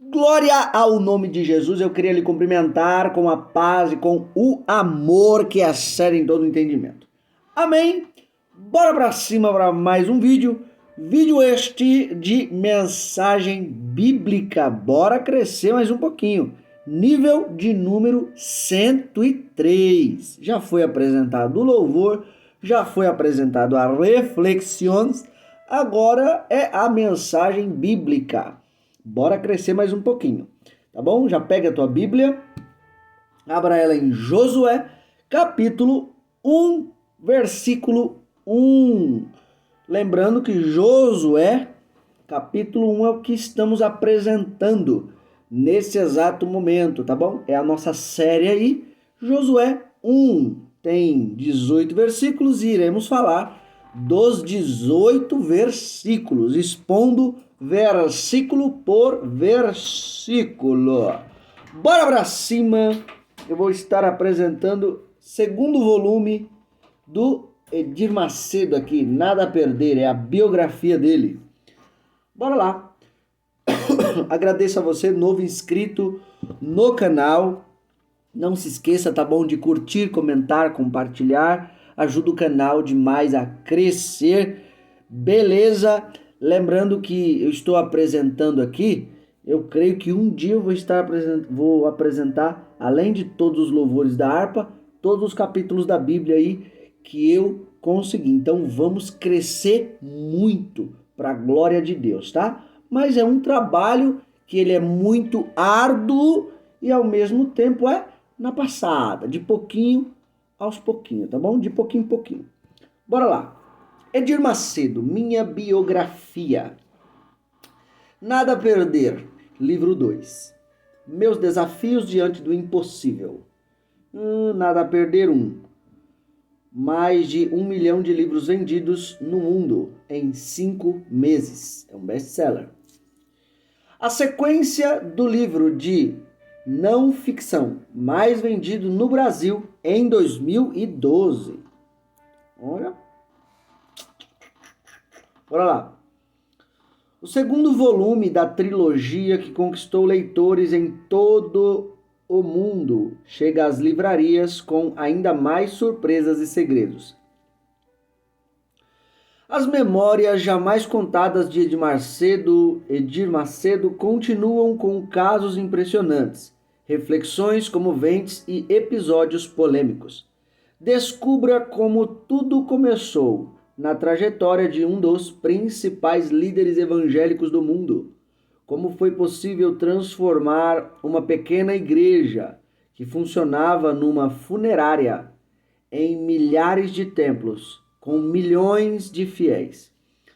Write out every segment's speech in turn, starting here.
Glória ao nome de Jesus, eu queria lhe cumprimentar com a paz e com o amor que excede em todo entendimento. Amém? Bora pra cima para mais um vídeo. Vídeo este de mensagem bíblica. Bora crescer mais um pouquinho. Nível de número 103. Já foi apresentado o louvor, já foi apresentado a reflexões, agora é a mensagem bíblica. Bora crescer mais um pouquinho, tá bom? Já pega a tua Bíblia, abra ela em Josué, capítulo 1, versículo 1. Lembrando que Josué, capítulo 1 é o que estamos apresentando nesse exato momento, tá bom? É a nossa série aí, Josué 1. Tem 18 versículos e iremos falar dos 18 versículos, expondo versículo por versículo. Bora pra cima! Eu vou estar apresentando segundo volume do Edir Macedo aqui, Nada a Perder, é a biografia dele. Bora lá! Agradeço a você, novo inscrito no canal. Não se esqueça, tá bom, de curtir, comentar, compartilhar. Ajuda o canal demais a crescer. Beleza? Lembrando que eu estou apresentando aqui, eu creio que um dia eu vou apresentar, além de todos os louvores da harpa, todos os capítulos da Bíblia aí que eu consegui. Então vamos crescer muito para a glória de Deus, tá? Mas é um trabalho que ele é muito árduo e ao mesmo tempo é na passada, de pouquinho aos pouquinhos, tá bom? De pouquinho em pouquinho. Bora lá. Edir Macedo, minha biografia. Nada a perder, livro 2. Meus desafios diante do impossível. Nada a perder, 1. Mais de 1 milhão de livros vendidos no mundo em 5 meses. É um best-seller. A sequência do livro de não ficção mais vendido no Brasil em 2012. Olha. Bora lá. O segundo volume da trilogia que conquistou leitores em todo o mundo chega às livrarias com ainda mais surpresas e segredos. As memórias jamais contadas de Edir Macedo continuam com casos impressionantes, reflexões comoventes e episódios polêmicos. Descubra como tudo começou na trajetória de um dos principais líderes evangélicos do mundo. Como foi possível transformar uma pequena igreja que funcionava numa funerária em milhares de templos com milhões de fiéis.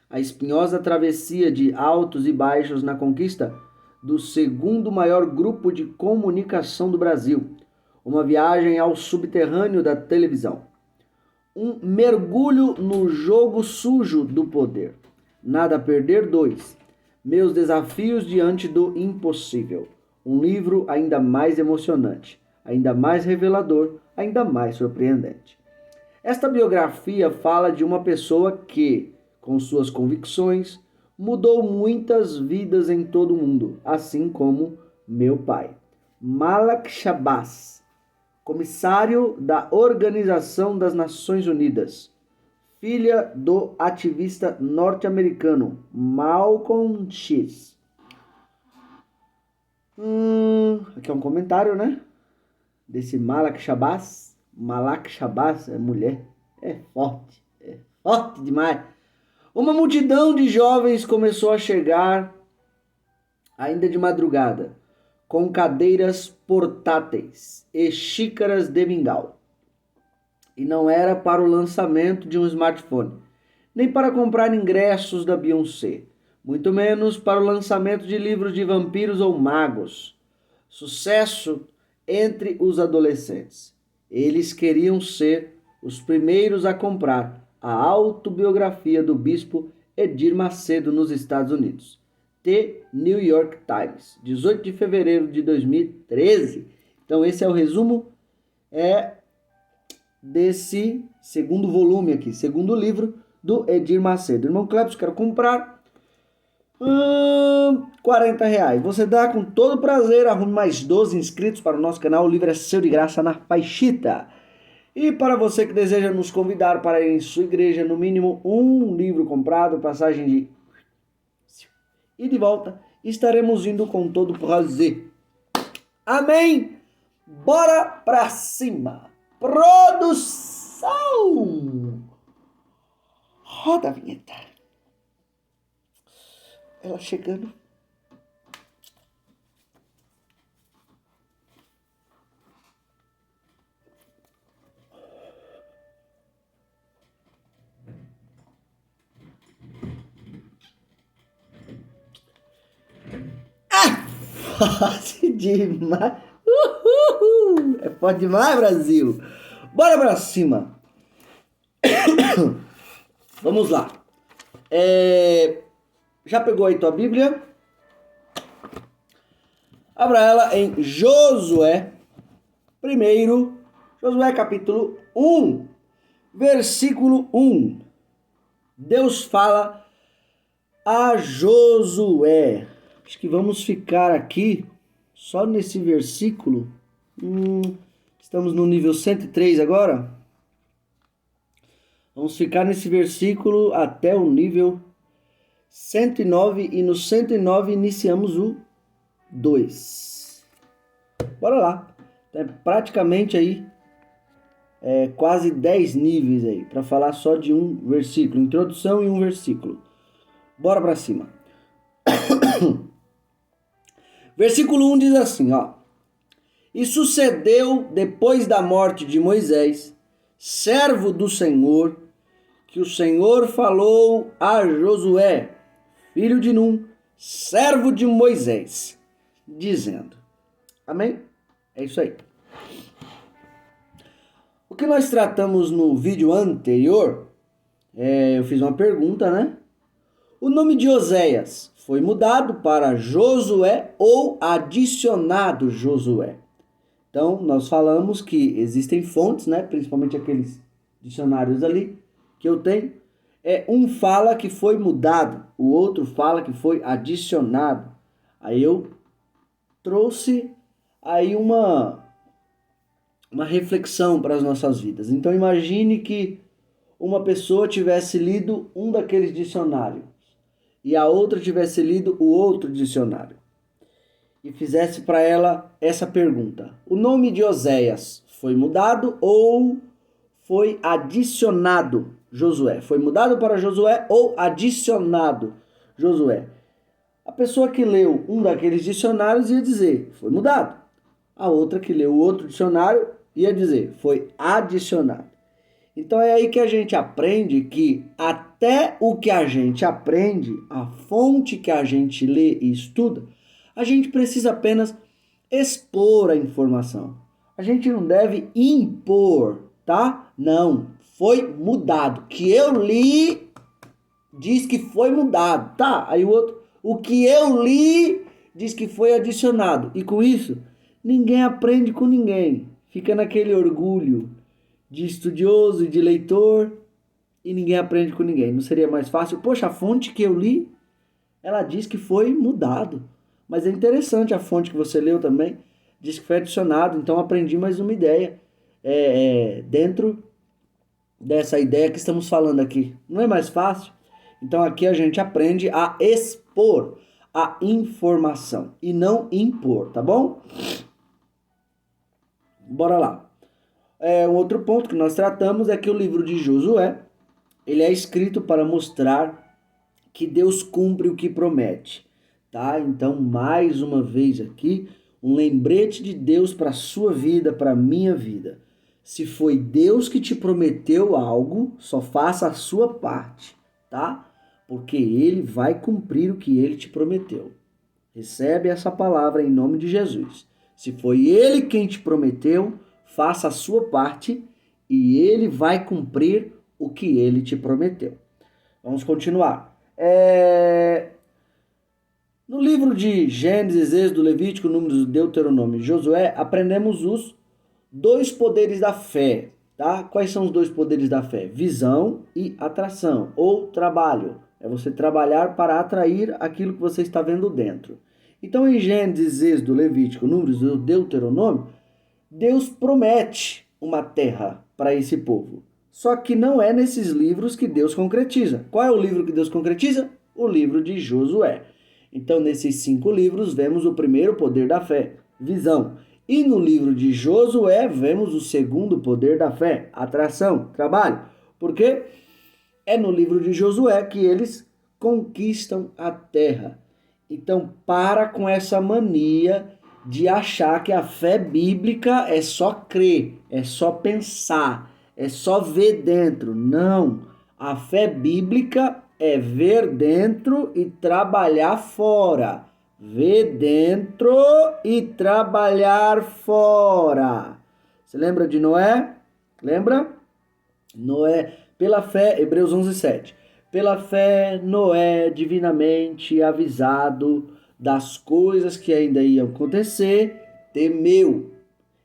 A espinhosa travessia de altos e baixos na conquista do segundo maior grupo de comunicação do Brasil. Uma viagem ao subterrâneo da televisão. Um mergulho no jogo sujo do poder. Nada a perder, 2. Meus desafios diante do impossível. Um livro ainda mais emocionante, ainda mais revelador, ainda mais surpreendente. Esta biografia fala de uma pessoa que, com suas convicções, mudou muitas vidas em todo o mundo, assim como meu pai. Malak Shabazz, comissário da Organização das Nações Unidas, filha do ativista norte-americano Malcolm X. Aqui é um comentário, né? Desse Malak Shabazz. Malak Shabazz é mulher, é forte demais. Uma multidão de jovens começou a chegar, ainda de madrugada, com cadeiras portáteis e xícaras de mingau. E não era para o lançamento de um smartphone, nem para comprar ingressos da Beyoncé, muito menos para o lançamento de livros de vampiros ou magos. Sucesso entre os adolescentes. Eles queriam ser os primeiros a comprar a autobiografia do bispo Edir Macedo nos Estados Unidos. The New York Times, 18 de fevereiro de 2013. Então esse é o resumo desse segundo volume aqui, segundo livro do Edir Macedo. Irmão Cleps, quero comprar. R$ 40. Você dá com todo prazer, arrume mais 12 inscritos para o nosso canal, o livro é seu de graça na faixita. E para você que deseja nos convidar para ir em sua igreja, no mínimo um livro comprado, passagem de e de volta, estaremos indo com todo prazer. Amém? Bora pra cima! Produção! Roda a vinheta. Ela chegando. Fácil demais. Uhul. É forte demais, Brasil. Bora pra cima. Vamos lá. Já pegou aí tua Bíblia? Abra ela em Josué. Primeiro, Josué capítulo 1, versículo 1. Deus fala a Josué. Acho que vamos ficar aqui só nesse versículo. Estamos no nível 103 agora. Vamos ficar nesse versículo até o nível 109. E no 109 iniciamos o 2. Bora lá. É praticamente aí quase 10 níveis aí. Para falar só de um versículo. Introdução e um versículo. Bora para cima. Versículo 1 diz assim, ó. E sucedeu depois da morte de Moisés, servo do Senhor, que o Senhor falou a Josué, filho de Num, servo de Moisés, dizendo. Amém? É isso aí. O que nós tratamos no vídeo anterior, eu fiz uma pergunta, né? O nome de Oséias foi mudado para Josué ou adicionado Josué? Então, nós falamos que existem fontes, né? Principalmente aqueles dicionários ali que eu tenho. Um fala que foi mudado, o outro fala que foi adicionado. Aí eu trouxe aí uma reflexão para as nossas vidas. Então, imagine que uma pessoa tivesse lido um daqueles dicionários e a outra tivesse lido o outro dicionário e fizesse para ela essa pergunta: o nome de Oséias foi mudado ou foi adicionado Josué? Foi mudado para Josué ou adicionado Josué? A pessoa que leu um daqueles dicionários ia dizer, foi mudado. A outra que leu o outro dicionário ia dizer, foi adicionado. Então é aí que a gente aprende que até o que a gente aprende, a fonte que a gente lê e estuda, a gente precisa apenas expor a informação. A gente não deve impor, tá? Não, foi mudado. Que eu li diz que foi mudado, tá? Aí o outro, o que eu li diz que foi adicionado. E com isso, ninguém aprende com ninguém. Fica naquele orgulho de estudioso e de leitor e ninguém aprende com ninguém. Não seria mais fácil? Poxa, a fonte que eu li, ela diz que foi mudado. Mas é interessante a fonte que você leu também, diz que foi adicionado. Então aprendi mais uma ideia dentro dessa ideia que estamos falando aqui. Não é mais fácil? Então aqui a gente aprende a expor a informação e não impor, tá bom? Bora lá. Um outro ponto que nós tratamos é que o livro de Josué, ele é escrito para mostrar que Deus cumpre o que promete, tá? Então, mais uma vez aqui, um lembrete de Deus para a sua vida, para a minha vida. Se foi Deus que te prometeu algo, só faça a sua parte, tá? Porque Ele vai cumprir o que Ele te prometeu. Recebe essa palavra em nome de Jesus. Se foi Ele quem te prometeu, faça a sua parte e Ele vai cumprir o que Ele te prometeu. Vamos continuar. No livro de Gênesis, Êxodo, Levítico, Números, Deuteronômio e Josué, aprendemos os 2 poderes da fé, tá? Quais são os 2 poderes da fé? Visão e atração, ou trabalho. É você trabalhar para atrair aquilo que você está vendo dentro. Então, em Gênesis, Êxodo, Levítico, Números e Deuteronômio, Deus promete uma terra para esse povo. Só que não é nesses livros que Deus concretiza. Qual é o livro que Deus concretiza? O livro de Josué. Então, nesses 5 livros, vemos o primeiro poder da fé, visão. E no livro de Josué, vemos o segundo poder da fé, atração, trabalho. Por quê? É no livro de Josué que eles conquistam a terra. Então, para com essa mania de achar que a fé bíblica é só crer, é só pensar, é só ver dentro. Não. A fé bíblica é ver dentro e trabalhar fora. Ver dentro e trabalhar fora. Você lembra de Noé? Lembra? Noé, pela fé, Hebreus 11:7. Pela fé, Noé, divinamente avisado das coisas que ainda iam acontecer, temeu.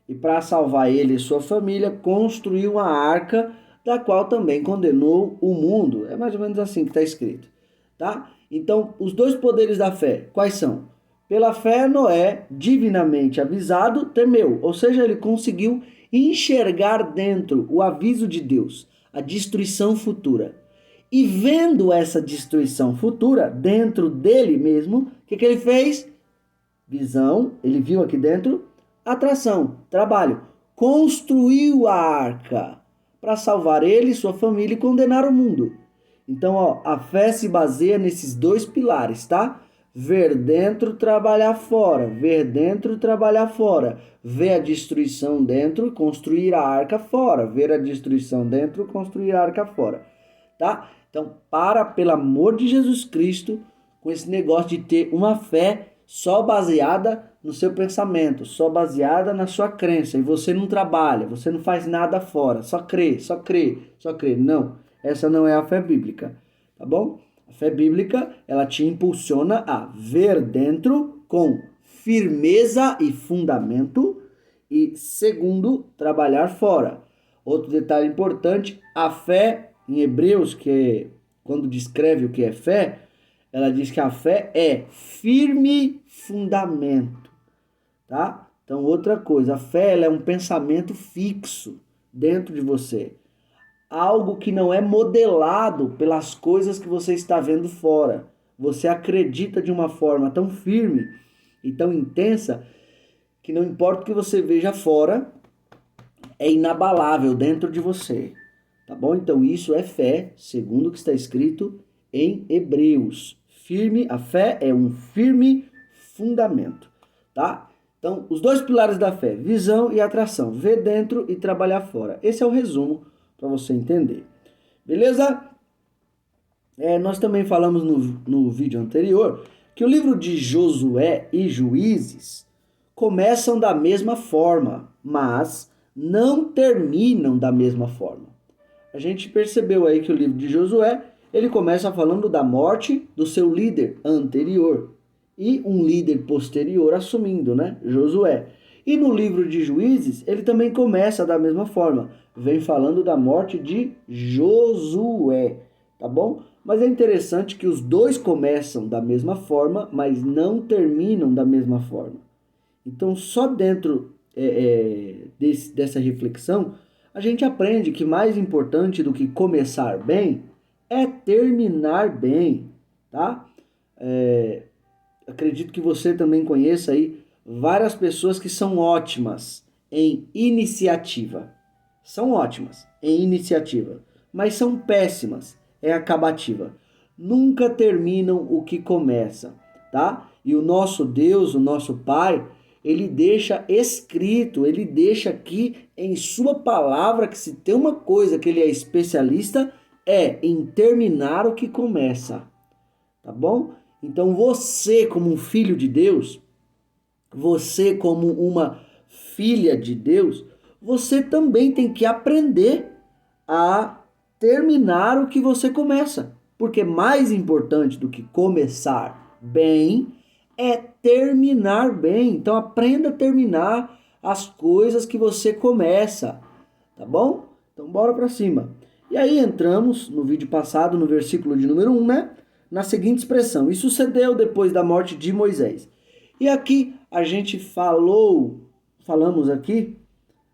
E para salvar ele e sua família, construiu uma arca, da qual também condenou o mundo. É mais ou menos assim que está escrito, tá? Então, os 2 poderes da fé, quais são? Pela fé, Noé, divinamente avisado, temeu. Ou seja, ele conseguiu enxergar dentro o aviso de Deus, a destruição futura. E vendo essa destruição futura dentro dele mesmo, o que ele fez? Visão, ele viu aqui dentro, atração, trabalho. Construiu a arca para salvar ele, sua família e condenar o mundo. Então, a fé se baseia nesses 2 pilares, tá? Ver dentro, trabalhar fora. Ver dentro, trabalhar fora. Ver a destruição dentro e construir a arca fora. Ver a destruição dentro e construir a arca fora. Tá? Então, pelo amor de Jesus Cristo, com esse negócio de ter uma fé só baseada no seu pensamento, só baseada na sua crença. E você não trabalha, você não faz nada fora. Só crê, só crê, só crê. Não, essa não é a fé bíblica. Tá bom? A fé bíblica, ela te impulsiona a ver dentro com firmeza e fundamento. E segundo, trabalhar fora. Outro detalhe importante, a fé em Hebreus, quando descreve o que é fé, ela diz que a fé é firme fundamento, tá? Então, outra coisa, a fé ela é um pensamento fixo dentro de você. Algo que não é modelado pelas coisas que você está vendo fora. Você acredita de uma forma tão firme e tão intensa que não importa o que você veja fora, é inabalável dentro de você. Tá bom? Então isso é fé, segundo o que está escrito em Hebreus. A fé é um firme fundamento, tá? Então, os 2 pilares da fé, visão e atração, ver dentro e trabalhar fora. Esse é o resumo para você entender. Beleza? Nós também falamos no vídeo anterior que o livro de Josué e Juízes começam da mesma forma, mas não terminam da mesma forma. A gente percebeu aí que o livro de Josué, ele começa falando da morte do seu líder anterior e um líder posterior assumindo, né? Josué. E no livro de Juízes, ele também começa da mesma forma, vem falando da morte de Josué, tá bom? Mas é interessante que os 2 começam da mesma forma, mas não terminam da mesma forma. Então, só dentro dessa reflexão, a gente aprende que mais importante do que começar bem é terminar bem, tá? Acredito que você também conheça aí várias pessoas que são ótimas em iniciativa. São ótimas em iniciativa, mas são péssimas em acabativa. Nunca terminam o que começam, tá? E o nosso Deus, o nosso Pai, ele deixa escrito, ele deixa aqui em sua palavra que se tem uma coisa que ele é especialista é em terminar o que começa, tá bom? Então você como um filho de Deus, você como uma filha de Deus, você também tem que aprender a terminar o que você começa, porque mais importante do que começar bem é terminar bem. Então aprenda a terminar as coisas que você começa, tá bom? Então bora para cima. E aí entramos no vídeo passado, no versículo de número 1, né? na seguinte expressão: e sucedeu depois da morte de Moisés. E aqui a gente falamos aqui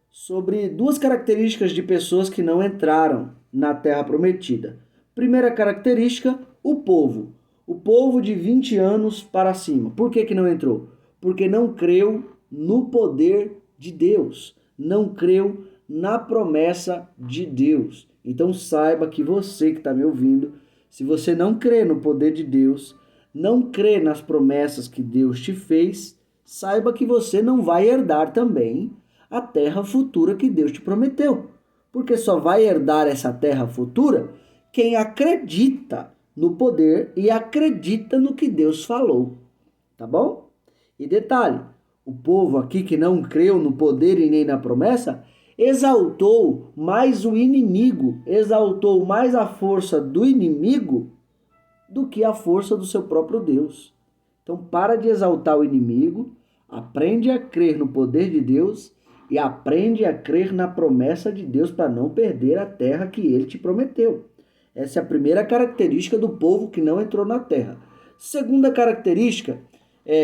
sobre duas características de pessoas que não entraram na terra prometida. Primeira característica, o povo. O povo de 20 anos para cima. Por que não entrou? Porque não creu no poder de Deus. Não creu na promessa de Deus. Então saiba que você que está me ouvindo, se você não crê no poder de Deus, não crê nas promessas que Deus te fez, saiba que você não vai herdar também a terra futura que Deus te prometeu. Porque só vai herdar essa terra futura quem acredita no poder e acredita no que Deus falou. Tá bom? E detalhe, o povo aqui que não creu no poder e nem na promessa, exaltou mais o inimigo, exaltou mais a força do inimigo do que a força do seu próprio Deus. Então para de exaltar o inimigo, aprende a crer no poder de Deus e aprende a crer na promessa de Deus para não perder a terra que ele te prometeu. Essa é a primeira característica do povo que não entrou na terra. Segunda característica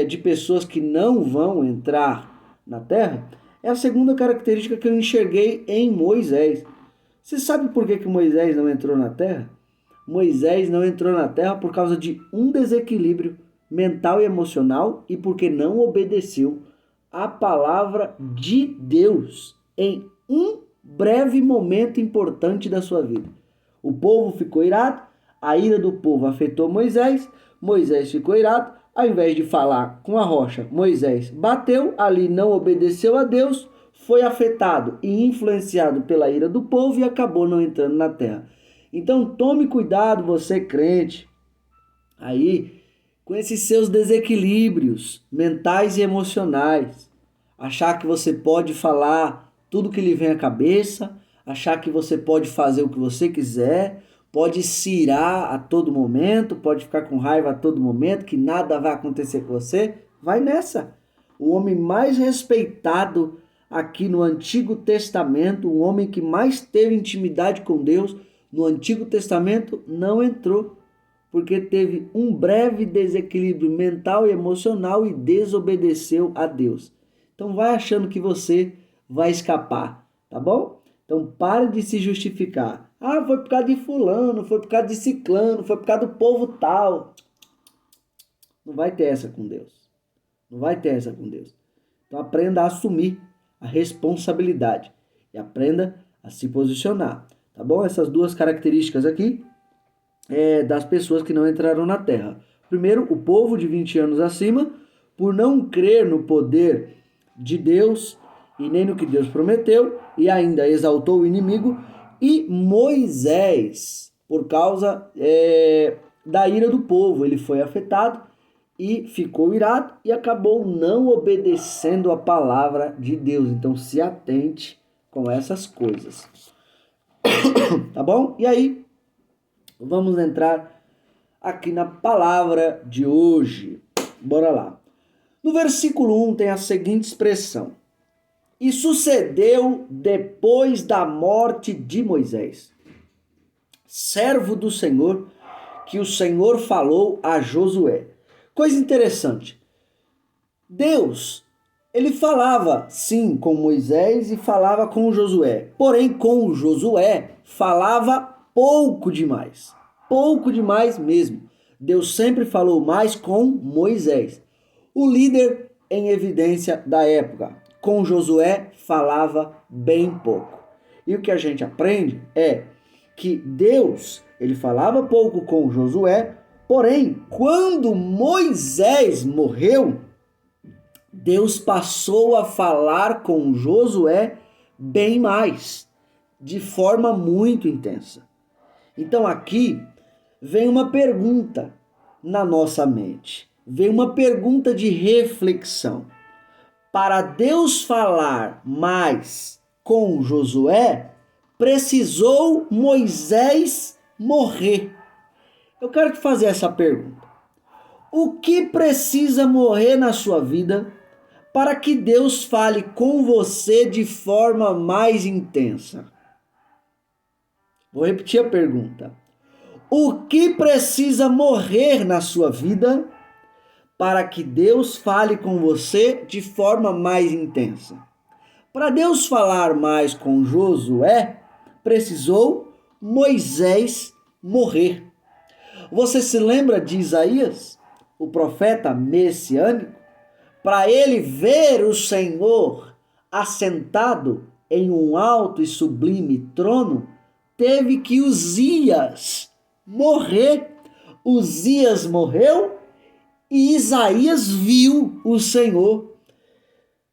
de pessoas que não vão entrar na terra é a segunda característica que eu enxerguei em Moisés. Você sabe por que Moisés não entrou na terra? Moisés não entrou na terra por causa de um desequilíbrio mental e emocional e porque não obedeceu a palavra de Deus em um breve momento importante da sua vida. O povo ficou irado, a ira do povo afetou Moisés, Moisés ficou irado, ao invés de falar com a rocha, Moisés bateu, ali não obedeceu a Deus, foi afetado e influenciado pela ira do povo e acabou não entrando na terra. Então tome cuidado, você crente, aí com esses seus desequilíbrios mentais e emocionais. Achar que você pode falar tudo que lhe vem à cabeça, achar que você pode fazer o que você quiser, pode se irar a todo momento, pode ficar com raiva a todo momento, que nada vai acontecer com você. Vai nessa. O homem mais respeitado aqui no Antigo Testamento, o homem que mais teve intimidade com Deus no Antigo Testamento, não entrou, porque teve um breve desequilíbrio mental e emocional e desobedeceu a Deus. Então vai achando que você vai escapar, tá bom? Então pare de se justificar. Ah, foi por causa de fulano, foi por causa de ciclano, foi por causa do povo tal. Não vai ter essa com Deus. Não vai ter essa com Deus. Então aprenda a assumir a responsabilidade e aprenda a se posicionar, tá bom? Essas duas características aqui das pessoas que não entraram na terra. Primeiro, o povo de 20 anos acima, por não crer no poder de Deus e nem no que Deus prometeu, e ainda exaltou o inimigo, e Moisés, por causa da ira do povo, ele foi afetado e ficou irado e acabou não obedecendo a palavra de Deus. Então se atente com essas coisas. Tá bom? E aí, vamos entrar aqui na palavra de hoje. Bora lá. No versículo 1 tem a seguinte expressão: e sucedeu depois da morte de Moisés, servo do Senhor, que o Senhor falou a Josué. Coisa interessante. Deus, ele falava sim com Moisés e falava com Josué. Porém, com Josué, falava pouco demais. Pouco demais mesmo. Deus sempre falou mais com Moisés, o líder em evidência da época. Com Josué, falava bem pouco. E o que a gente aprende é que Deus, ele falava pouco com Josué, porém, quando Moisés morreu, Deus passou a falar com Josué bem mais, de forma muito intensa. Então aqui vem uma pergunta na nossa mente, vem uma pergunta de reflexão. Para Deus falar mais com Josué, precisou Moisés morrer. Eu quero te fazer essa pergunta. O que precisa morrer na sua vida para que Deus fale com você de forma mais intensa? Vou repetir a pergunta. O que precisa morrer na sua vida para que Deus fale com você de forma mais intensa? Para Deus falar mais com Josué, precisou Moisés morrer. Você se lembra de Isaías, o profeta messiânico? Para ele ver o Senhor assentado em um alto e sublime trono, teve que Uzias morrer. Uzias morreu e Isaías viu o Senhor.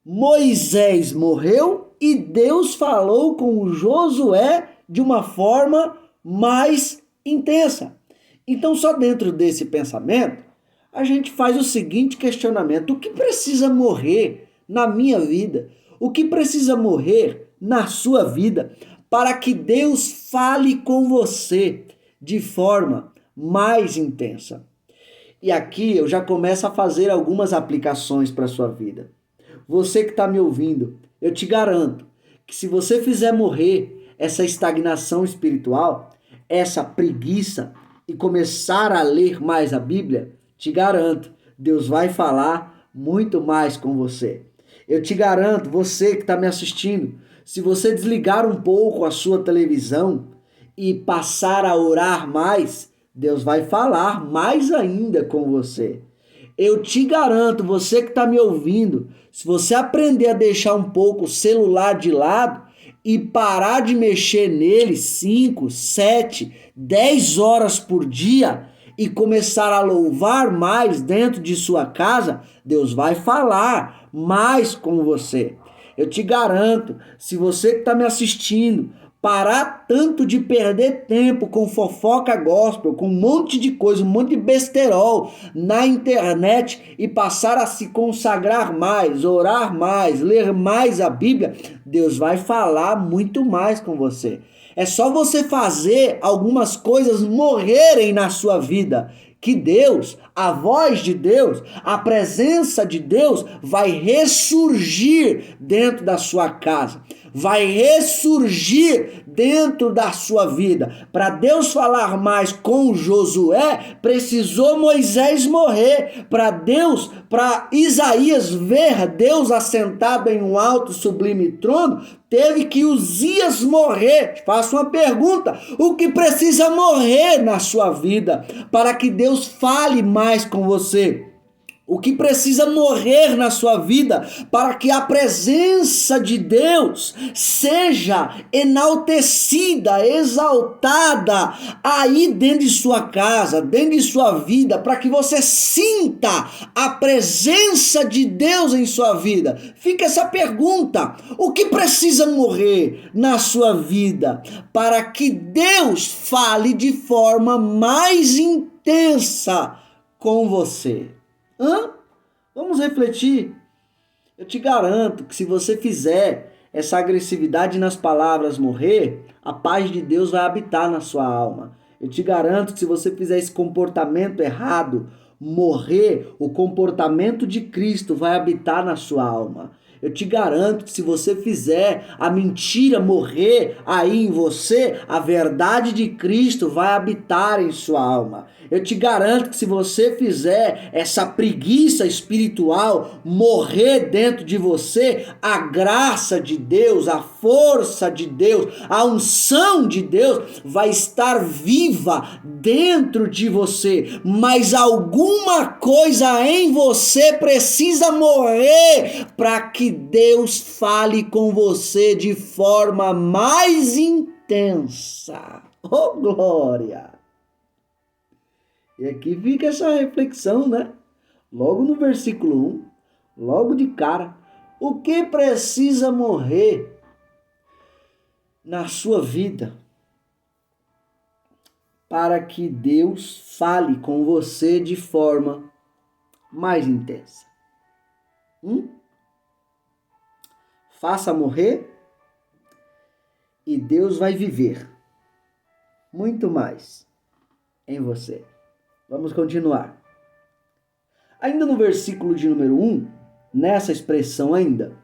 Moisés morreu e Deus falou com Josué de uma forma mais intensa. Então, só dentro desse pensamento, a gente faz o seguinte questionamento: o que precisa morrer na minha vida? O que precisa morrer na sua vida para que Deus fale com você de forma mais intensa? E aqui eu já começo a fazer algumas aplicações para a sua vida. Você que está me ouvindo, eu te garanto que se você fizer morrer essa estagnação espiritual, essa preguiça e começar a ler mais a Bíblia, te garanto, Deus vai falar muito mais com você. Eu te garanto, você que está me assistindo, se você desligar um pouco a sua televisão e passar a orar mais, Deus vai falar mais ainda com você. Eu te garanto, você que está me ouvindo, se você aprender a deixar um pouco o celular de lado e parar de mexer nele 5, 7, 10 horas por dia e começar a louvar mais dentro de sua casa, Deus vai falar mais com você. Eu te garanto, se você que está me assistindo parar tanto de perder tempo com fofoca gospel, com um monte de coisa, um monte de besterol na internet e passar a se consagrar mais, orar mais, ler mais a Bíblia, Deus vai falar muito mais com você. É só você fazer algumas coisas morrerem na sua vida, que Deus, a voz de Deus, a presença de Deus vai ressurgir dentro da sua casa, vai ressurgir dentro da sua vida. Para Deus falar mais com Josué, precisou Moisés morrer. Para Isaías ver Deus assentado em um alto e sublime trono, teve que Uzias morrer. Faço uma pergunta: o que precisa morrer na sua vida para que Deus fale mais com você? O que precisa morrer na sua vida para que a presença de Deus seja enaltecida, exaltada aí dentro de sua casa, dentro de sua vida, para que você sinta a presença de Deus em sua vida? Fica essa pergunta: o que precisa morrer na sua vida para que Deus fale de forma mais intensa com você? Vamos refletir. Eu te garanto que se você fizer essa agressividade nas palavras morrer, a paz de Deus vai habitar na sua alma. Eu te garanto que se você fizer esse comportamento errado morrer, o comportamento de Cristo vai habitar na sua alma. Eu te garanto que se você fizer a mentira morrer aí em você, a verdade de Cristo vai habitar em sua alma. Eu te garanto que se você fizer essa preguiça espiritual morrer dentro de você, a graça de Deus, a força de Deus, a unção de Deus vai estar viva dentro de você. Mas alguma coisa em você precisa morrer para que Deus fale com você de forma mais intensa. Oh, glória! E aqui fica essa reflexão, né? Logo no versículo 1, logo de cara, o que precisa morrer na sua vida para que Deus fale com você de forma mais intensa? Faça morrer e Deus vai viver muito mais em você. Vamos continuar. Ainda no versículo de número 1, nessa expressão ainda,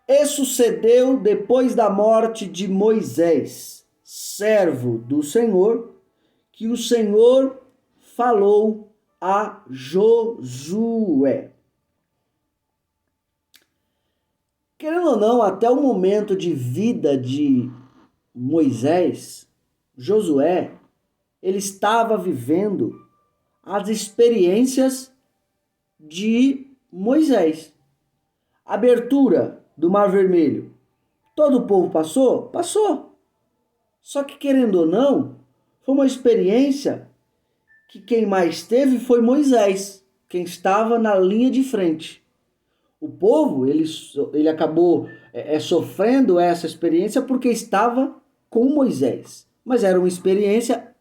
e sucedeu depois da morte de Moisés, servo do Senhor, que o Senhor falou a Josué. Querendo ou não, até o momento de vida de Moisés, Josué, ele estava vivendo as experiências de Moisés. Abertura do Mar Vermelho. Todo o povo passou? Passou. Só que, querendo ou não, foi uma experiência que quem mais teve foi Moisés, quem estava na linha de frente. O povo, ele acabou sofrendo essa experiência porque estava com Moisés. Mas era uma experiência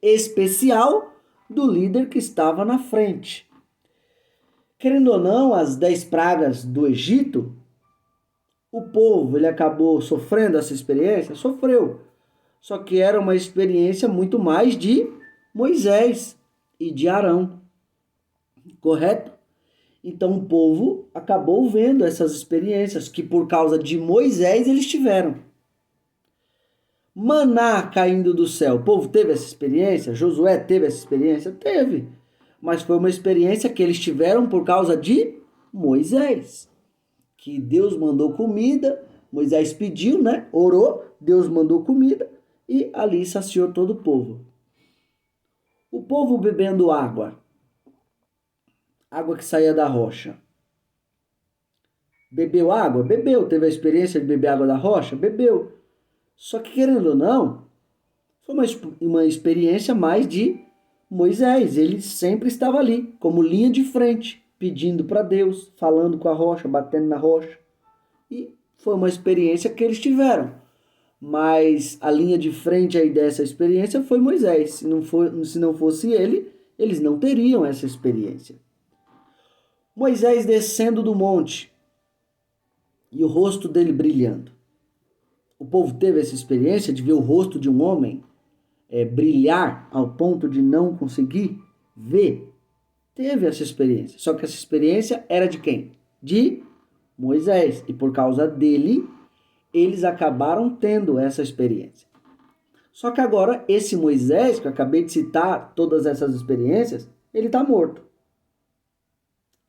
especial do líder que estava na frente. Querendo ou não, as 10 pragas do Egito, o povo ele acabou sofrendo essa experiência? Sofreu. Só que era uma experiência muito mais de Moisés e de Arão. Correto? Então o povo acabou vendo essas experiências que por causa de Moisés eles tiveram. Maná caindo do céu. O povo teve essa experiência? Josué teve essa experiência? Teve. Mas foi uma experiência que eles tiveram por causa de Moisés. Que Deus mandou comida, Moisés pediu, né? Orou, Deus mandou comida e ali saciou todo o povo. O povo bebendo água. Água que saía da rocha. Bebeu água? Bebeu. Teve a experiência de beber água da rocha? Bebeu. Só que, querendo ou não, foi uma experiência mais de Moisés. Ele sempre estava ali, como linha de frente, pedindo para Deus, falando com a rocha, batendo na rocha. E foi uma experiência que eles tiveram. Mas a linha de frente aí dessa experiência foi Moisés. Se não fosse ele, eles não teriam essa experiência. Moisés descendo do monte e o rosto dele brilhando. O povo teve essa experiência de ver o rosto de um homem brilhar ao ponto de não conseguir ver. Teve essa experiência. Só que essa experiência era de quem? De Moisés. E por causa dele, eles acabaram tendo essa experiência. Só que agora, esse Moisés, que eu acabei de citar, todas essas experiências, ele está morto.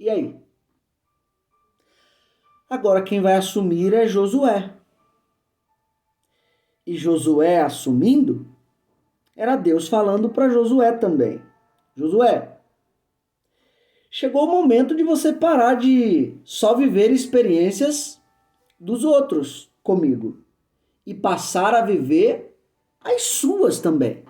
E aí? Agora quem vai assumir é Josué. E Josué assumindo, era Deus falando para Josué também. Josué, chegou o momento de você parar de só viver experiências dos outros comigo e passar a viver as suas também.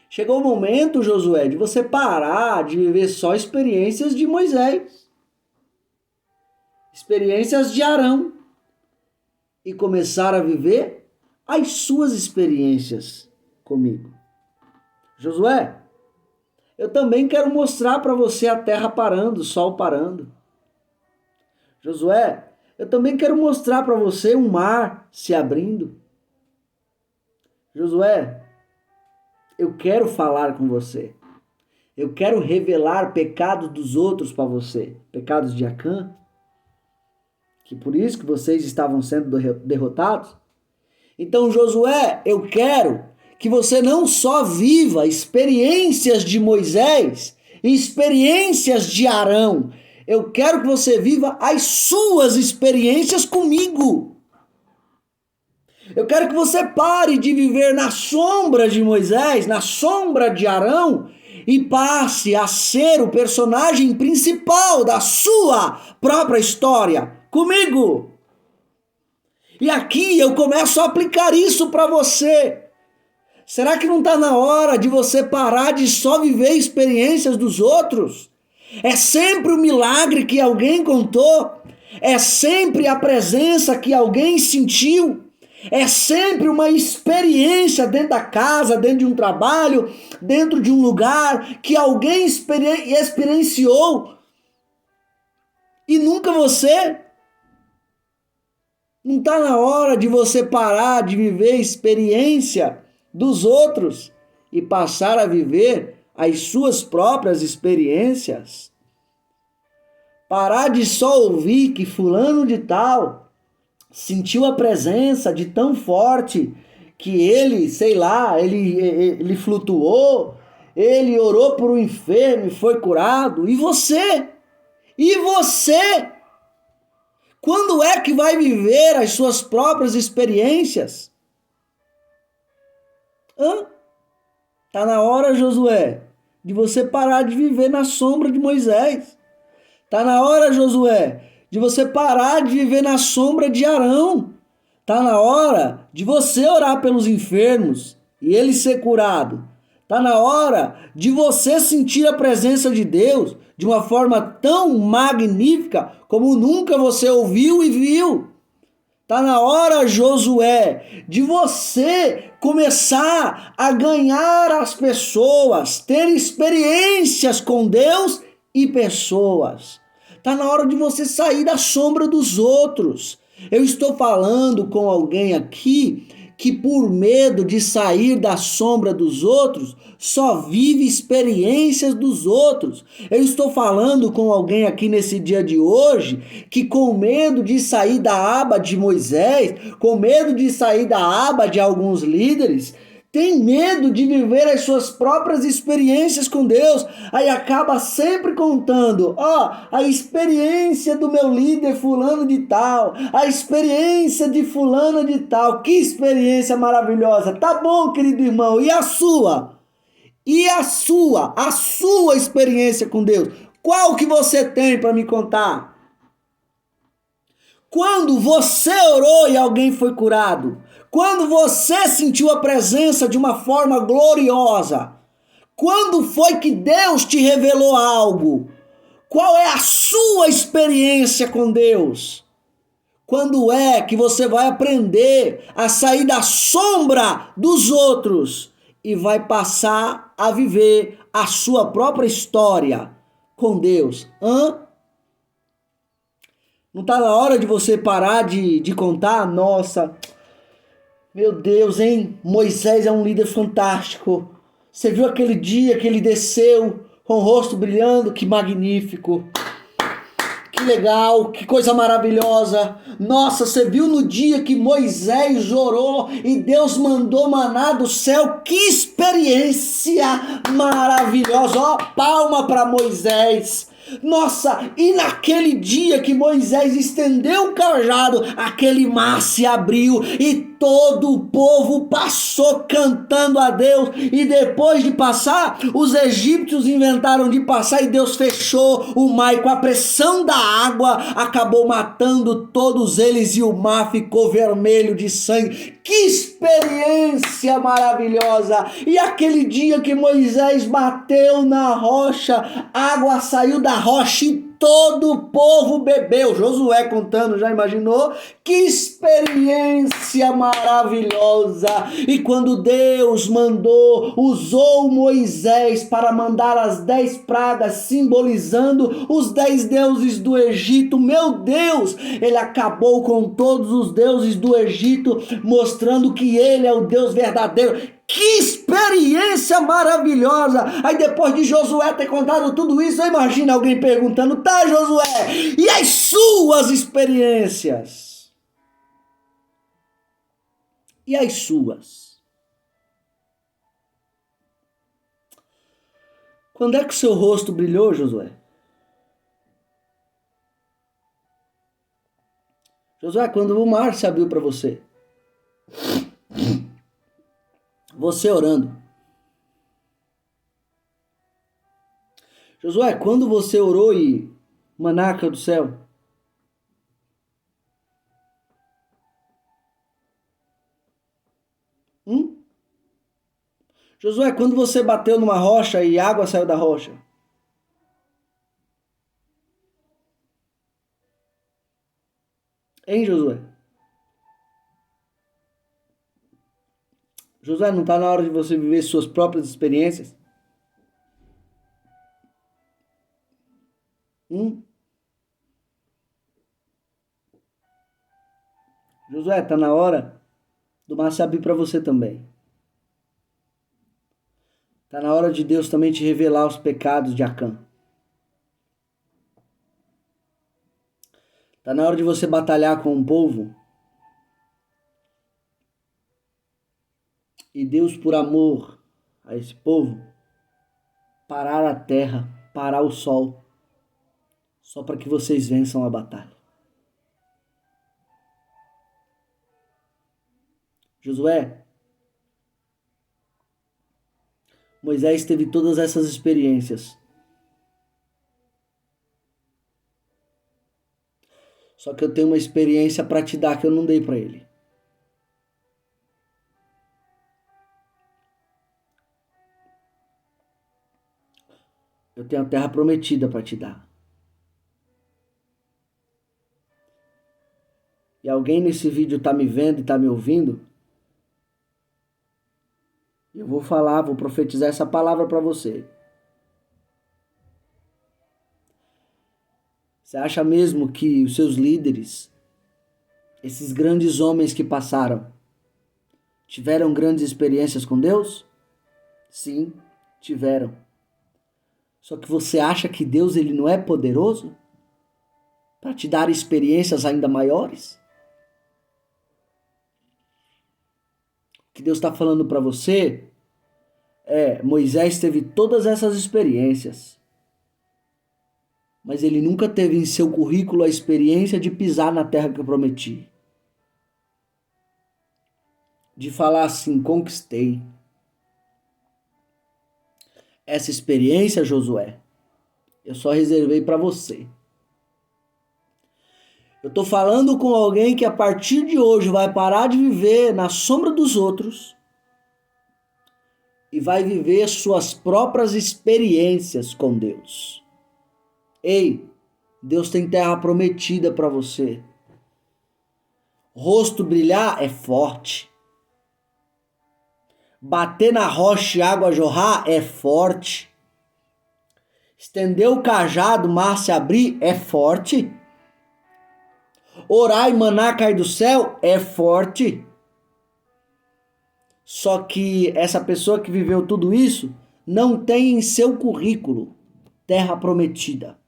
Chegou o momento, Josué, de você parar de viver só experiências de Moisés, experiências de Arão, e começar a viver as suas experiências comigo. Josué, eu também quero mostrar para você a terra parando, o sol parando. Josué, eu também quero mostrar para você um mar se abrindo. Josué, eu quero falar com você. Eu quero revelar pecados dos outros para você. Pecados de Acã. Que por isso que vocês estavam sendo derrotados. Então, Josué, eu quero que você não só viva experiências de Moisés, experiências de Arão. Eu quero que você viva as suas experiências comigo. Eu quero que você pare de viver na sombra de Moisés, na sombra de Arão, e passe a ser o personagem principal da sua própria história, comigo. E aqui eu começo a aplicar isso para você. Será que não está na hora de você parar de só viver experiências dos outros? É sempre o milagre que alguém contou, é sempre a presença que alguém sentiu, é sempre uma experiência dentro da casa, dentro de um trabalho, dentro de um lugar que alguém experienciou e nunca você. Não está na hora de você parar de viver experiência dos outros e passar a viver as suas próprias experiências? Parar de só ouvir que fulano de tal sentiu a presença de tão forte que ele, sei lá, ele flutuou, ele orou por um enfermo e foi curado. E você? E você? Quando é que vai viver as suas próprias experiências? Tá na hora, Josué, de você parar de viver na sombra de Moisés. Tá na hora, Josué, de você parar de viver na sombra de Arão. Tá na hora de você orar pelos enfermos e ele ser curado. Tá na hora de você sentir a presença de Deus de uma forma tão magnífica como nunca você ouviu e viu. Tá na hora, Josué, de você começar a ganhar as pessoas, ter experiências com Deus e pessoas. Tá na hora de você sair da sombra dos outros. Eu estou falando com alguém aqui que por medo de sair da sombra dos outros, só vive experiências dos outros. Eu estou falando com alguém aqui nesse dia de hoje que com medo de sair da aba de Moisés, com medo de sair da aba de alguns líderes, tem medo de viver as suas próprias experiências com Deus, aí acaba sempre contando, a experiência do meu líder fulano de tal, a experiência de fulano de tal, que experiência maravilhosa, tá bom, querido irmão, e a sua? E a sua experiência com Deus, qual que você tem para me contar? Quando você orou e alguém foi curado, quando você sentiu a presença de uma forma gloriosa, quando foi que Deus te revelou algo? Qual é a sua experiência com Deus? Quando é que você vai aprender a sair da sombra dos outros e vai passar a viver a sua própria história com Deus? Não está na hora de você parar de contar? Nossa, meu Deus, hein? Moisés é um líder fantástico. Você viu aquele dia que ele desceu com o rosto brilhando? Que magnífico. Que legal, que coisa maravilhosa. Nossa, você viu no dia que Moisés orou e Deus mandou maná do céu? Que experiência maravilhosa. Ó, palma para Moisés. Nossa, e naquele dia que Moisés estendeu o cajado, aquele mar se abriu e todo o povo passou cantando a Deus. E depois de passar, os egípcios inventaram de passar e Deus fechou o mar. E com a pressão da água, acabou matando todos eles e o mar ficou vermelho de sangue. Que experiência maravilhosa! E aquele dia que Moisés bateu na rocha, a água saiu da rocha e todo o povo bebeu. Josué contando, já imaginou? Que experiência maravilhosa! E quando Deus usou Moisés para mandar as 10 pragas, simbolizando os 10 deuses do Egito, meu Deus, ele acabou com todos os deuses do Egito, mostrando que ele é o Deus verdadeiro. Que experiência maravilhosa! Aí depois de Josué ter contado tudo isso, imagina alguém perguntando, tá, Josué, e as suas experiências? E as suas? Quando é que o seu rosto brilhou, Josué? Josué, quando o mar se abriu para você. Você orando. Josué, quando você orou e maná caiu do céu? Josué, quando você bateu numa rocha e água saiu da rocha? Hein, Josué? Josué, não está na hora de você viver suas próprias experiências? Josué, está na hora do mar se abrir para você também. Está na hora de Deus também te revelar os pecados de Acã. Está na hora de você batalhar com o povo E Deus, por amor a esse povo, parar a terra, parar o sol, só para que vocês vençam a batalha. Josué, Moisés teve todas essas experiências. Só que eu tenho uma experiência para te dar que eu não dei para ele. Eu tenho a terra prometida para te dar. E alguém nesse vídeo está me vendo e está me ouvindo, eu vou falar, vou profetizar essa palavra para você. Você acha mesmo que os seus líderes, esses grandes homens que passaram, tiveram grandes experiências com Deus? Sim, tiveram. Só que você acha que Deus ele não é poderoso para te dar experiências ainda maiores? O que Deus está falando para você Moisés teve todas essas experiências, mas ele nunca teve em seu currículo a experiência de pisar na terra que eu prometi. De falar assim, conquistei. Essa experiência, Josué, eu só reservei para você. Eu estou falando com alguém que a partir de hoje vai parar de viver na sombra dos outros e vai viver suas próprias experiências com Deus. Ei, Deus tem terra prometida para você. Rosto brilhar é forte. Bater na rocha e água jorrar é forte. Estender o cajado, mar se abrir é forte. Orar e maná cair do céu é forte. Só que essa pessoa que viveu tudo isso não tem em seu currículo terra prometida.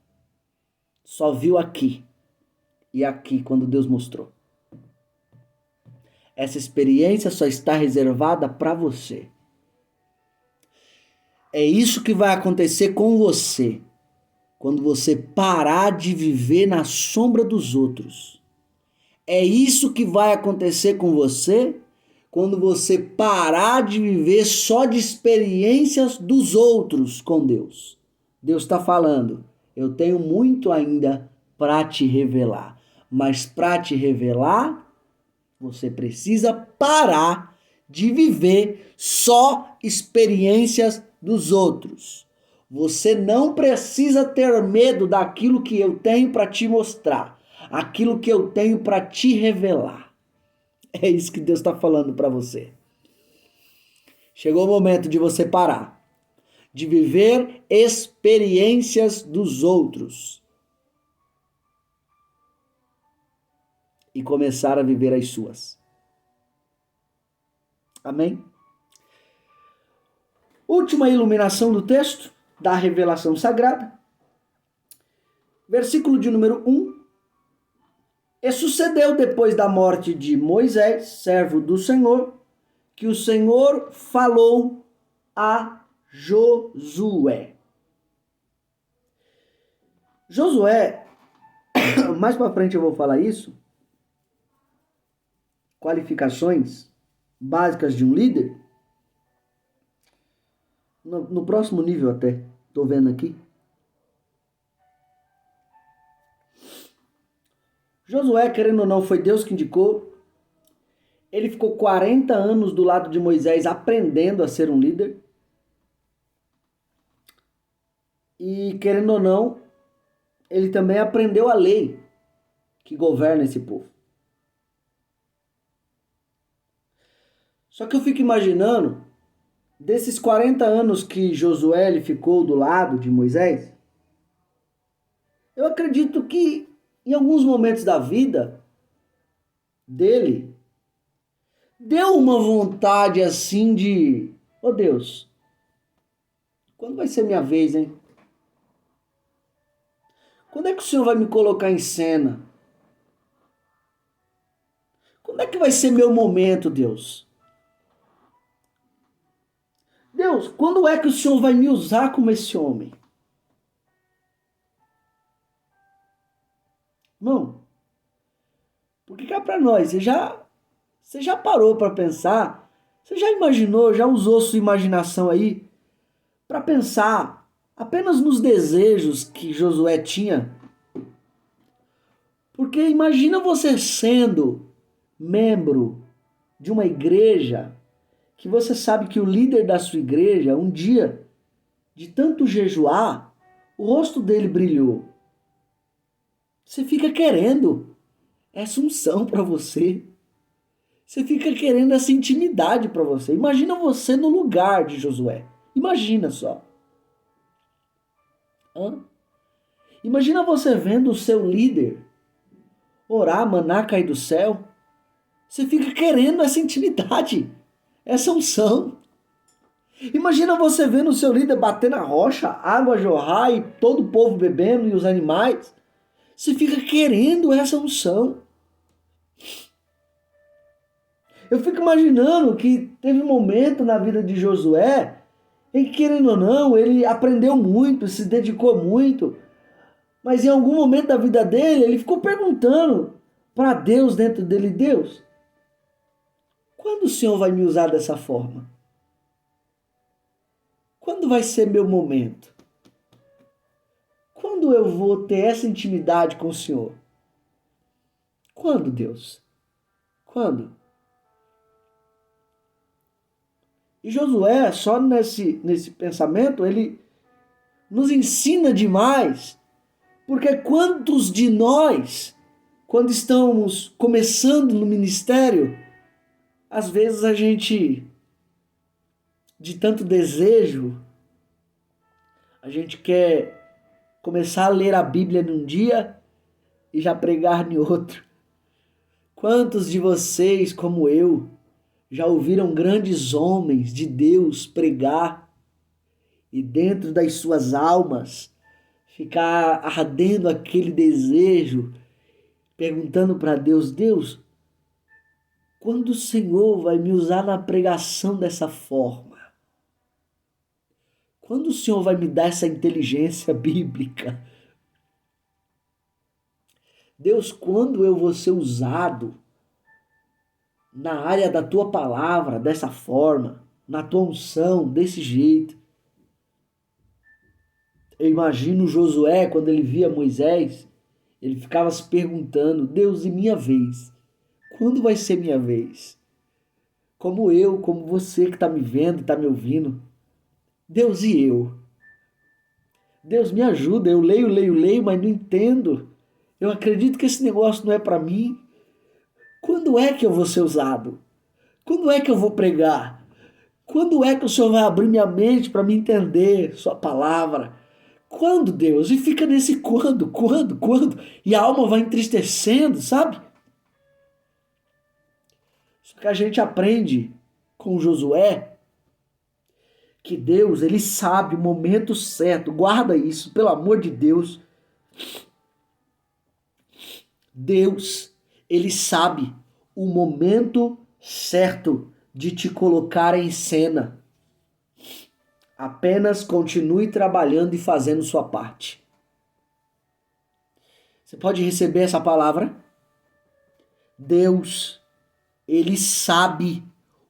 Só viu aqui e aqui quando Deus mostrou. Essa experiência só está reservada para você. É isso que vai acontecer com você quando você parar de viver na sombra dos outros. É isso que vai acontecer com você quando você parar de viver só de experiências dos outros com Deus. Deus está falando, eu tenho muito ainda para te revelar. Mas para te revelar, você precisa parar de viver só experiências dos outros. Você não precisa ter medo daquilo que eu tenho para te mostrar, aquilo que eu tenho para te revelar. É isso que Deus está falando para você. Chegou o momento de você parar de viver experiências dos outros e começar a viver as suas. Amém? Última iluminação do texto, da revelação sagrada. Versículo de número 1. E sucedeu depois da morte de Moisés, servo do Senhor, que o Senhor falou a Josué. Josué, mais para frente eu vou falar isso, qualificações básicas de um líder, no próximo nível até, estou vendo aqui. Josué, querendo ou não, foi Deus que indicou. Ele ficou 40 anos do lado de Moisés aprendendo a ser um líder. E, querendo ou não, ele também aprendeu a lei que governa esse povo. Só que eu fico imaginando, desses 40 anos que Josué ficou do lado de Moisés, eu acredito que em alguns momentos da vida dele, deu uma vontade assim de, oh Deus, quando vai ser minha vez, hein? Quando é que o Senhor vai me colocar em cena? Quando é que vai ser meu momento, Deus? Deus, quando é que o Senhor vai me usar como esse homem? Irmão, porque cá para nós, você já parou para pensar? Você já imaginou, já usou sua imaginação aí para pensar apenas nos desejos que Josué tinha? Porque imagina você sendo membro de uma igreja que você sabe que o líder da sua igreja, um dia, de tanto jejuar, o rosto dele brilhou. Você fica querendo essa unção para você. Você fica querendo essa intimidade para você. Imagina você no lugar de Josué. Imagina só. Hã? Imagina você vendo o seu líder orar, maná cair do céu. Você fica querendo essa intimidade, essa unção. Imagina você vendo o seu líder bater na rocha, água jorrar e todo o povo bebendo e os animais. Você fica querendo essa unção. Eu fico imaginando que teve um momento na vida de Josué em que, querendo ou não, ele aprendeu muito, se dedicou muito, mas em algum momento da vida dele, ele ficou perguntando para Deus dentro dele: Deus, quando o Senhor vai me usar dessa forma? Quando vai ser meu momento? Quando eu vou ter essa intimidade com o Senhor? Quando, Deus? Quando? E Josué, só nesse pensamento, ele nos ensina demais. Porque quantos de nós, quando estamos começando no ministério, às vezes a gente, de tanto desejo, a gente quer começar a ler a Bíblia num dia e já pregar em outro. Quantos de vocês, como eu, já ouviram grandes homens de Deus pregar e dentro das suas almas ficar ardendo aquele desejo, perguntando para Deus: Deus, quando o Senhor vai me usar na pregação dessa forma? Quando o Senhor vai me dar essa inteligência bíblica? Deus, quando eu vou ser usado na área da tua palavra, dessa forma, na tua unção, desse jeito? Eu imagino Josué, quando ele via Moisés, ele ficava se perguntando: Deus, e minha vez? Quando vai ser minha vez? Como eu, como você que está me vendo, está me ouvindo. Deus, e eu? Deus, me ajuda, eu leio, mas não entendo. Eu acredito que esse negócio não é para mim. Quando é que eu vou ser usado? Quando é que eu vou pregar? Quando é que o Senhor vai abrir minha mente para me entender sua palavra? Quando, Deus? E fica nesse quando? E a alma vai entristecendo, sabe? Só que a gente aprende com Josué que Deus, ele sabe o momento certo. Guarda isso, pelo amor de Deus. Deus, ele sabe o momento certo de te colocar em cena. Apenas continue trabalhando e fazendo sua parte. Você pode receber essa palavra? Deus, ele sabe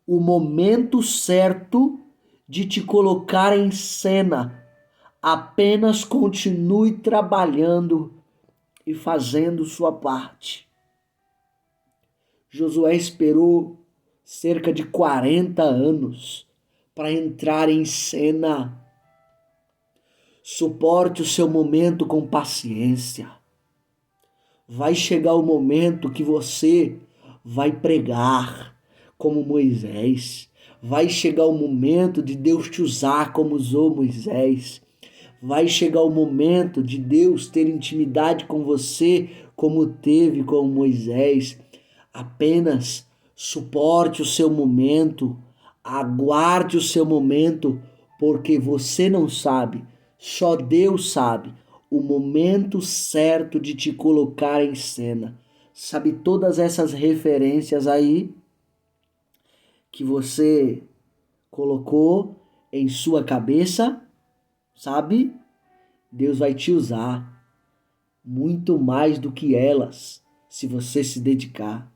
o momento certo de te colocar em cena. Apenas continue trabalhando e fazendo sua parte. Josué esperou cerca de 40 anos para entrar em cena. Suporte o seu momento com paciência. Vai chegar o momento que você vai pregar como Moisés. Vai chegar o momento de Deus te usar como usou Moisés. Vai chegar o momento de Deus ter intimidade com você como teve com Moisés. Apenas suporte o seu momento, aguarde o seu momento, porque você não sabe, só Deus sabe o momento certo de te colocar em cena. Sabe todas essas referências aí que você colocou em sua cabeça, sabe? Deus vai te usar muito mais do que elas, se você se dedicar.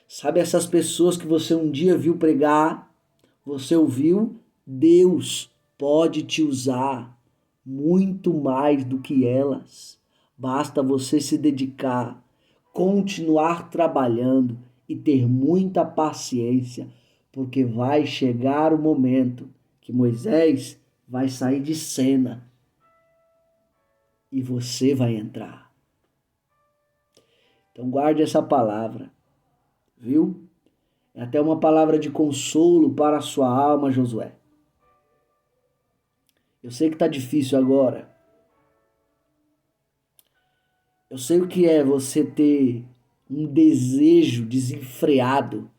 Sabe essas pessoas que você um dia viu pregar, você ouviu? Deus pode te usar muito mais do que elas. Basta você se dedicar, continuar trabalhando e ter muita paciência, porque vai chegar o momento que Moisés vai sair de cena e você vai entrar. Então guarde essa palavra, viu? É até uma palavra de consolo para a sua alma, Josué. Eu sei que está difícil agora. Eu sei o que é você ter um desejo desenfreado,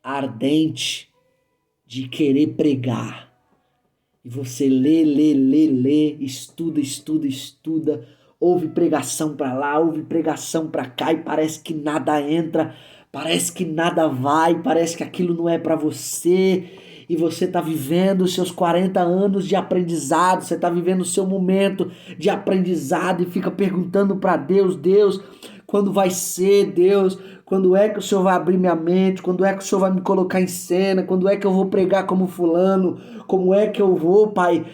ardente, de querer pregar. E você lê, estuda, ouve pregação para lá, ouve pregação para cá e parece que nada entra, parece que nada vai, parece que aquilo não é para você. E você está vivendo os seus 40 anos de aprendizado, você está vivendo o seu momento de aprendizado e fica perguntando para Deus, Deus, quando vai ser, Deus? Quando é que o Senhor vai abrir minha mente? Quando é que o Senhor vai me colocar em cena? Quando é que eu vou pregar como fulano? Como é que eu vou, Pai,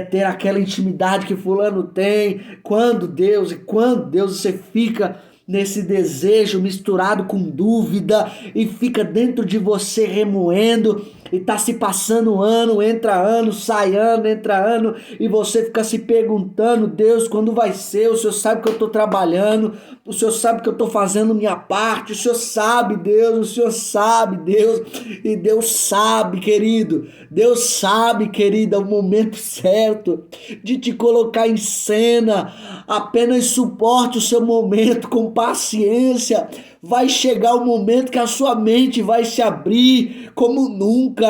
ter aquela intimidade que fulano tem? Quando, Deus? E quando, Deus, você fica nesse desejo misturado com dúvida e fica dentro de você remoendo e tá se passando ano, entra ano, sai ano, entra ano e você fica se perguntando, Deus, quando vai ser? O Senhor sabe que eu tô trabalhando, o Senhor sabe que eu tô fazendo minha parte, o Senhor sabe, Deus, o Senhor sabe, Deus, e Deus sabe, querido, Deus sabe, querida, o momento certo de te colocar em cena. Apenas suporte o seu momento com paciência. Vai chegar o momento que a sua mente vai se abrir como nunca.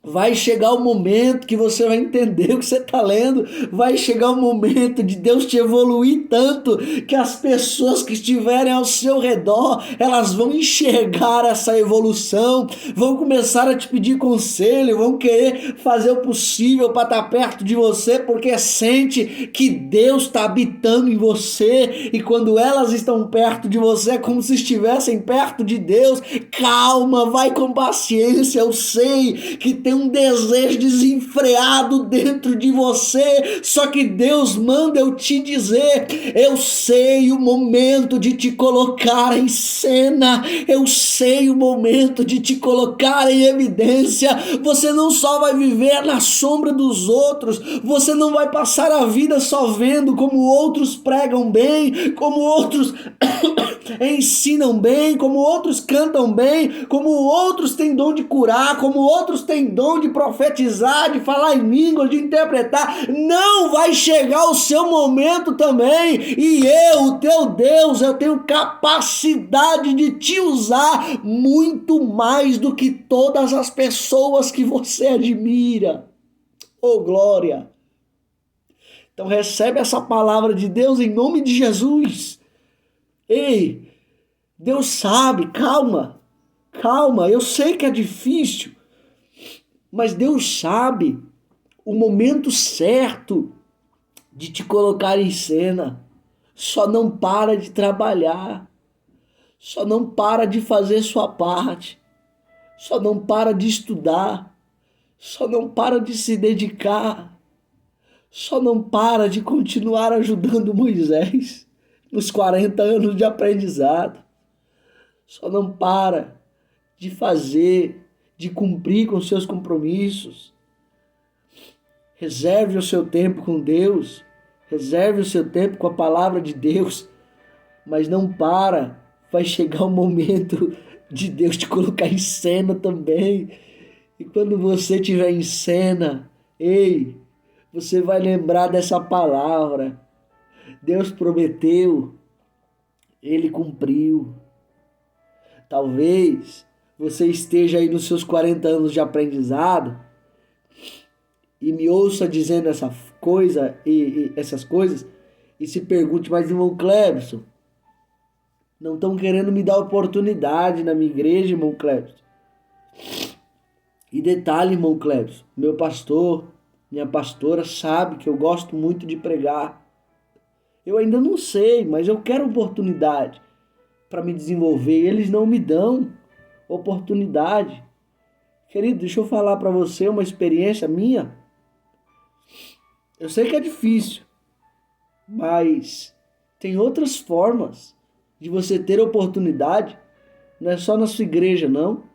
Vai chegar o momento que você vai entender o que você está lendo. Vai chegar o momento de Deus te evoluir tanto que as pessoas que estiverem ao seu redor, elas vão enxergar essa evolução, vão começar a te pedir conselho, vão querer fazer o possível para estar perto de você, porque sente que Deus está habitando em você e quando elas estão perto de você é como se estivessem perto de Deus. Calma, vai com paciência. Eu sei que tem um desejo desenfreado dentro de você, só que Deus manda eu te dizer, eu sei o momento de te colocar em cena, eu sei o momento de te colocar em evidência. Você não só vai viver na sombra dos outros, você não vai passar a vida só vendo como outros pregam bem, como outros ensinam bem, como outros cantam bem, como outros têm dom de curar, como outros têm dom de profetizar, de falar em línguas, de interpretar. Não, vai chegar o seu momento também, e eu, o teu Deus, eu tenho capacidade de te usar muito mais do que todas as pessoas que você admira. Oh, glória! Então recebe essa palavra de Deus em nome de Jesus. Ei, Deus sabe, calma, eu sei que é difícil, mas Deus sabe o momento certo de te colocar em cena. Só não para de trabalhar, só não para de fazer sua parte, só não para de estudar, só não para de se dedicar, só não para de continuar ajudando Moisés nos 40 anos de aprendizado. Só não para de fazer, de cumprir com seus compromissos. Reserve o seu tempo com Deus, reserve o seu tempo com a palavra de Deus, mas não para. Vai chegar o momento de Deus te colocar em cena também. E quando você estiver em cena, ei, você vai lembrar dessa palavra. Deus prometeu, Ele cumpriu. Talvez você esteja aí nos seus 40 anos de aprendizado e me ouça dizendo essa coisa e essas coisas e se pergunte, mas irmão Clebson, não estão querendo me dar oportunidade na minha igreja, irmão Clebson. E detalhe, irmão Cleves, meu pastor, minha pastora sabe que eu gosto muito de pregar. Eu ainda não sei, mas eu quero oportunidade para me desenvolver. Eles não me dão oportunidade. Querido, deixa eu falar para você uma experiência minha. Eu sei que é difícil, mas tem outras formas de você ter oportunidade. Não é só na sua igreja, não.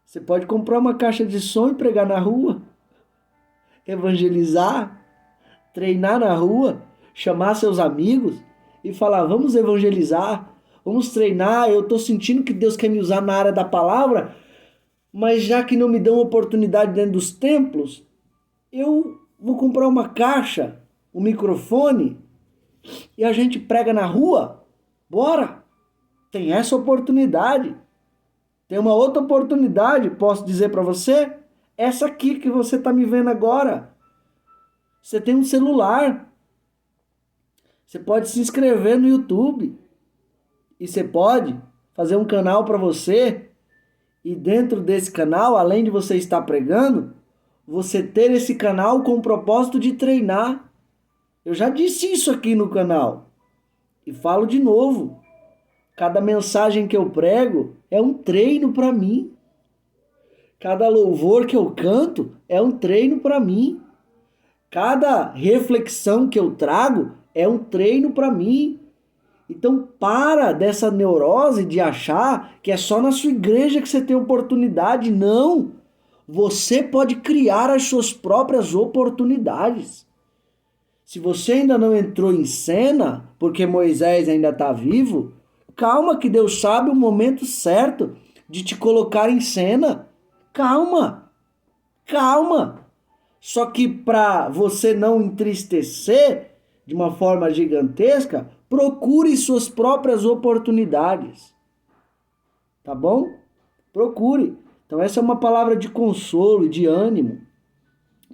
Você pode comprar uma caixa de som e pregar na rua, evangelizar, treinar na rua, chamar seus amigos e falar: vamos evangelizar, vamos treinar. Eu estou sentindo que Deus quer me usar na área da palavra, mas já que não me dão oportunidade dentro dos templos, eu vou comprar uma caixa, um microfone e a gente prega na rua. Bora! Tem essa oportunidade. Tem uma outra oportunidade, posso dizer para você? Essa aqui que você está me vendo agora. Você tem um celular. Você pode se inscrever no YouTube. E você pode fazer um canal para você. E dentro desse canal, além de você estar pregando, você ter esse canal com o propósito de treinar. Eu já disse isso aqui no canal. E falo de novo. Cada mensagem que eu prego é um treino para mim. Cada louvor que eu canto é um treino para mim. Cada reflexão que eu trago é um treino para mim. Então para dessa neurose de achar que é só na sua igreja que você tem oportunidade. Não! Você pode criar as suas próprias oportunidades. Se você ainda não entrou em cena, porque Moisés ainda está vivo, calma que Deus sabe o momento certo de te colocar em cena. Calma, calma. Só que para você não entristecer de uma forma gigantesca, procure suas próprias oportunidades. Tá bom? Procure. Então essa é uma palavra de consolo e de ânimo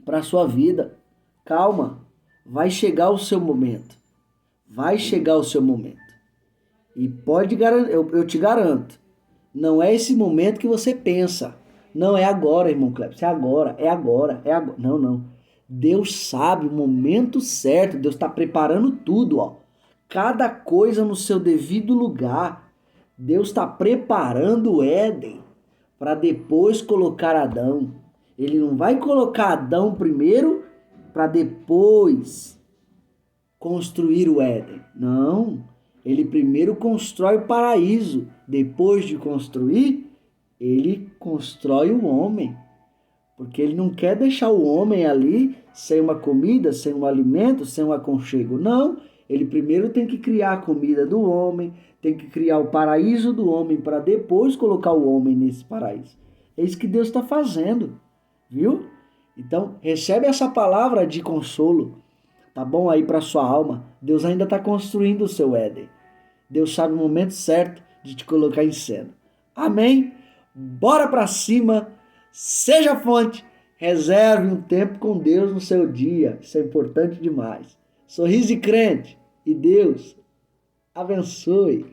para a sua vida. Calma, vai chegar o seu momento. Vai chegar o seu momento. E pode eu te garanto, não é esse momento que você pensa. Não é agora, irmão Cleber. É agora, é agora, é agora. Não, não. Deus sabe o momento certo. Deus está preparando tudo, ó. Cada coisa no seu devido lugar. Deus está preparando o Éden para depois colocar Adão. Ele não vai colocar Adão primeiro para depois construir o Éden. Não. Ele primeiro constrói o paraíso. Depois de construir, ele constrói o homem. Porque ele não quer deixar o homem ali sem uma comida, sem um alimento, sem um aconchego. Não. Ele primeiro tem que criar a comida do homem, tem que criar o paraíso do homem para depois colocar o homem nesse paraíso. É isso que Deus está fazendo. Viu? Então, recebe essa palavra de consolo. Tá bom aí para sua alma. Deus ainda está construindo o seu Éden. Deus sabe o momento certo de te colocar em cena. Amém? Bora para cima. Seja fonte. Reserve um tempo com Deus no seu dia. Isso é importante demais. Sorriso de crente. E Deus abençoe.